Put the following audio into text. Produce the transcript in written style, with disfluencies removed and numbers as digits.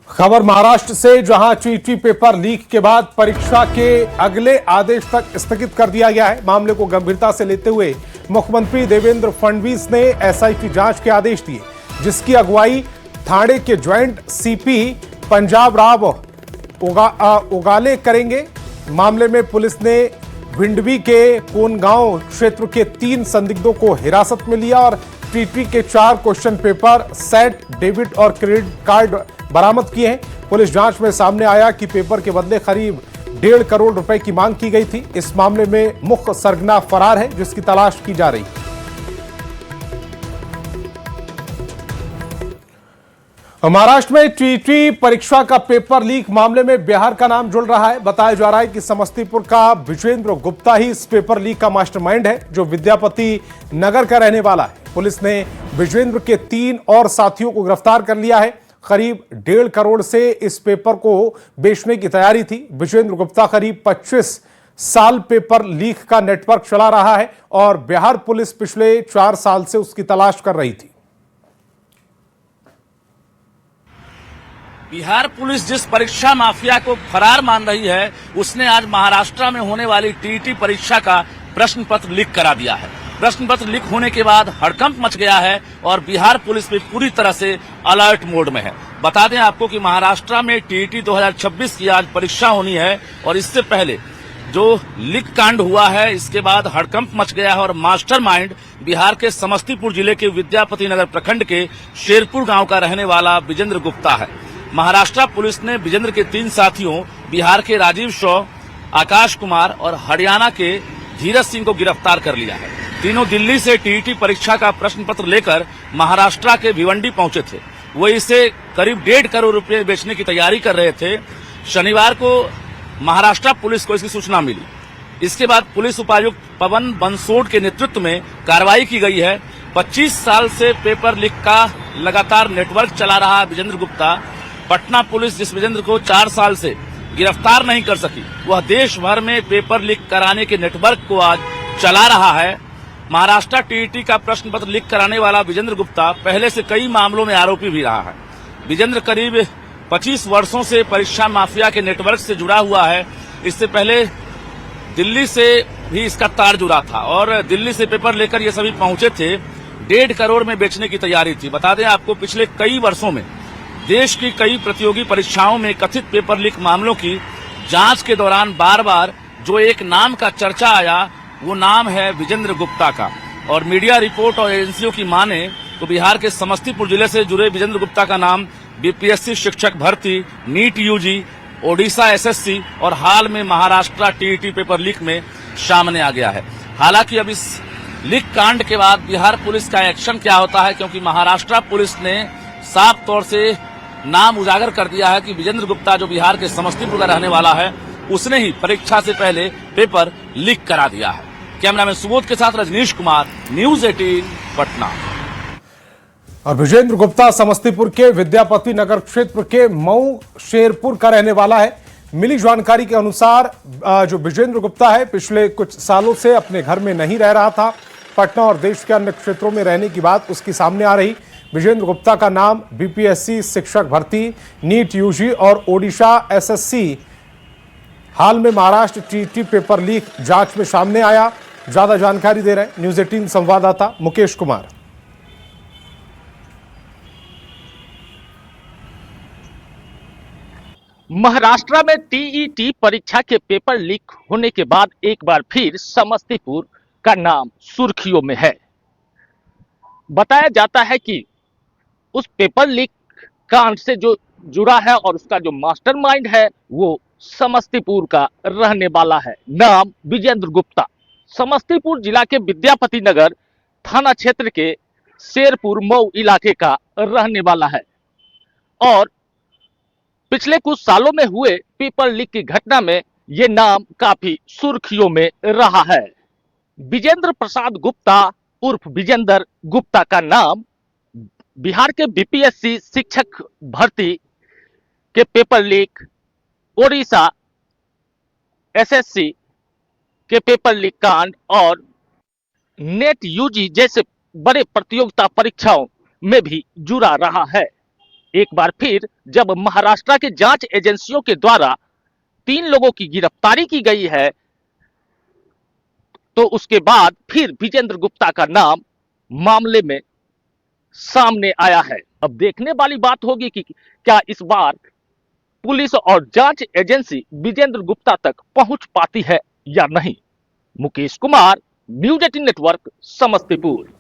खबर महाराष्ट्र से, जहां टीटी पेपर लीक के बाद परीक्षा के अगले आदेश तक स्थगित कर दिया गया है। मामले को गंभीरता से लेते हुए मुख्यमंत्री देवेंद्र फडणवीस ने एसआईटी जांच के आदेश दिए, जिसकी अगुवाई ठाणे के ज्वाइंट सीपी पंजाब राव उगाले करेंगे। मामले में पुलिस ने भिंडवी के कोनगांव क्षेत्र के 3 संदिग्धों को हिरासत में लिया और टीटी के 4 क्वेश्चन पेपर, सेट, डेबिट और क्रेडिट कार्ड बरामद किए हैं। पुलिस जांच में सामने आया कि पेपर के बदले करीब 1.5 करोड़ रुपए की मांग की गई थी। इस मामले में मुख्य सरगना फरार है, जिसकी तलाश की जा रही है। महाराष्ट्र में टीटी परीक्षा का पेपर लीक मामले में बिहार का नाम जुड़ रहा है। बताया जा रहा है कि समस्तीपुर का विजेंद्र गुप्ता ही इस पेपर लीक का मास्टरमाइंड है, जो विद्यापति नगर का रहने वाला है। पुलिस ने विजेंद्र के 3 और साथियों को गिरफ्तार कर लिया है। करीब 1.5 करोड़ से इस पेपर को बेचने की तैयारी थी। विजेंद्र गुप्ता करीब 25 साल पेपर लीक का नेटवर्क चला रहा है और बिहार पुलिस पिछले 4 साल से उसकी तलाश कर रही थी। बिहार पुलिस जिस परीक्षा माफिया को फरार मान रही है, उसने आज महाराष्ट्र में होने वाली टीटी परीक्षा का प्रश्न पत्र लीक करा दिया है। प्रश्न पत्र लीक होने के बाद हड़कंप मच गया है और बिहार पुलिस भी पूरी तरह से अलर्ट मोड में है। बता दें आपको कि महाराष्ट्र में टीटी 2026 की आज परीक्षा होनी है और इससे पहले जो लीक कांड हुआ है, इसके बाद हड़कंप मच गया है और मास्टरमाइंड बिहार के समस्तीपुर जिले के विद्यापति नगर प्रखंड के शेरपुर गांव का रहने वाला विजेंद्र गुप्ता है। महाराष्ट्र पुलिस ने विजेंद्र के 3 साथियों बिहार के राजीव शॉ, आकाश कुमार और हरियाणा के धीरज सिंह को गिरफ्तार कर लिया है। तीनों दिल्ली से टीटी परीक्षा का प्रश्न पत्र लेकर महाराष्ट्र के भिवंडी पहुंचे थे। वो इसे करीब 1.5 करोड़ रुपए बेचने की तैयारी कर रहे थे। शनिवार को महाराष्ट्र पुलिस को इसकी सूचना मिली। इसके बाद पुलिस उपायुक्त पवन बंसोड के नेतृत्व में कार्रवाई की गई है। 25 साल से पेपर लीक का लगातार नेटवर्क चला रहा विजेंद्र गुप्ता, पटना पुलिस जिस विजेंद्र को 4 साल से गिरफ्तार नहीं कर सकी, वह देश भर में पेपर लीक कराने के नेटवर्क को आज चला रहा है। महाराष्ट्र टीटी का प्रश्न पत्र लीक कराने वाला विजेंद्र गुप्ता पहले से कई मामलों में आरोपी भी रहा है। विजेंद्र करीब 25 वर्षों से परीक्षा माफिया के नेटवर्क से जुड़ा हुआ है। इससे पहले दिल्ली से भी इसका तार जुड़ा था और दिल्ली से पेपर लेकर ये सभी पहुंचे थे। 1.5 करोड़ में बेचने की तैयारी थी। बता दें आपको, पिछले कई वर्षों में देश की कई प्रतियोगी परीक्षाओं में कथित पेपर लीक मामलों की जांच के दौरान बार बार जो एक नाम का चर्चा आया, वो नाम है विजेंद्र गुप्ता का। और मीडिया रिपोर्ट और एजेंसियों की माने तो बिहार के समस्तीपुर जिले से जुड़े विजेंद्र गुप्ता का नाम बीपीएससी शिक्षक भर्ती, नीट यूजी, ओडिशा एसएससी और हाल में महाराष्ट्र टीईटी पेपर लीक में सामने आ गया है। हालांकि अब इस लीक कांड के बाद बिहार पुलिस का एक्शन क्या होता है, क्योंकि महाराष्ट्र पुलिस ने साफ तौर से नाम उजागर कर दिया है कि विजेंद्र गुप्ता जो बिहार के समस्तीपुर का रहने वाला है, उसने ही परीक्षा से पहले पेपर लीक करा दिया है। कैमरामैन सुबोध के साथ रजनीश कुमार, न्यूज 18 पटना। और विजेंद्र गुप्ता समस्तीपुर के विद्यापति नगर क्षेत्र के मऊ शेरपुर का रहने वाला है। मिली जानकारी के अनुसार जो विजेंद्र गुप्ता है, पिछले कुछ सालों से अपने घर में नहीं रह रहा था। पटना और देश के अन्य क्षेत्रों में रहने की बात उसकी सामने आ रही। विजेंद्र गुप्ता का नाम बीपीएससी शिक्षक भर्ती, नीट यूजी और ओडिशा एसएससी, हाल में महाराष्ट्र टीटी पेपर लीक जांच में सामने आया। ज्यादा जानकारी दे रहे हैं न्यूज 18 संवाददाता मुकेश कुमार। महाराष्ट्र में टीईटी परीक्षा के पेपर लीक होने के बाद एक बार फिर समस्तीपुर का नाम सुर्खियों में है। बताया जाता है कि उस पेपर लीक कांड से जो जुड़ा है और उसका जो मास्टरमाइंड है, वो समस्तीपुर का रहने वाला है। नाम विजेंद्र गुप्ता, समस्तीपुर जिला के विद्यापति नगर थाना क्षेत्र के शेरपुर मऊ इलाके का रहने वाला है और पिछले कुछ सालों में हुए पेपर लीक की घटना में ये नाम काफी सुर्खियों में रहा है। विजेंद्र प्रसाद गुप्ता उर्फ विजेंद्र गुप्ता का नाम बिहार के बीपीएससी शिक्षक भर्ती के पेपर लीक, ओडिशा एसएससी के पेपर लीक कांड और नेट यूजी जैसे बड़े प्रतियोगिता परीक्षाओं में भी जुड़ा रहा है। एक बार फिर जब महाराष्ट्र के जांच एजेंसियों के द्वारा 3 लोगों की गिरफ्तारी की गई है, तो उसके बाद फिर विजेंद्र गुप्ता का नाम मामले में सामने आया है। अब देखने वाली बात होगी कि क्या इस बार पुलिस और जांच एजेंसी विजेंद्र गुप्ता तक पहुंच पाती है या नहीं। Mukesh Kumar, news 18 network, Samastipur.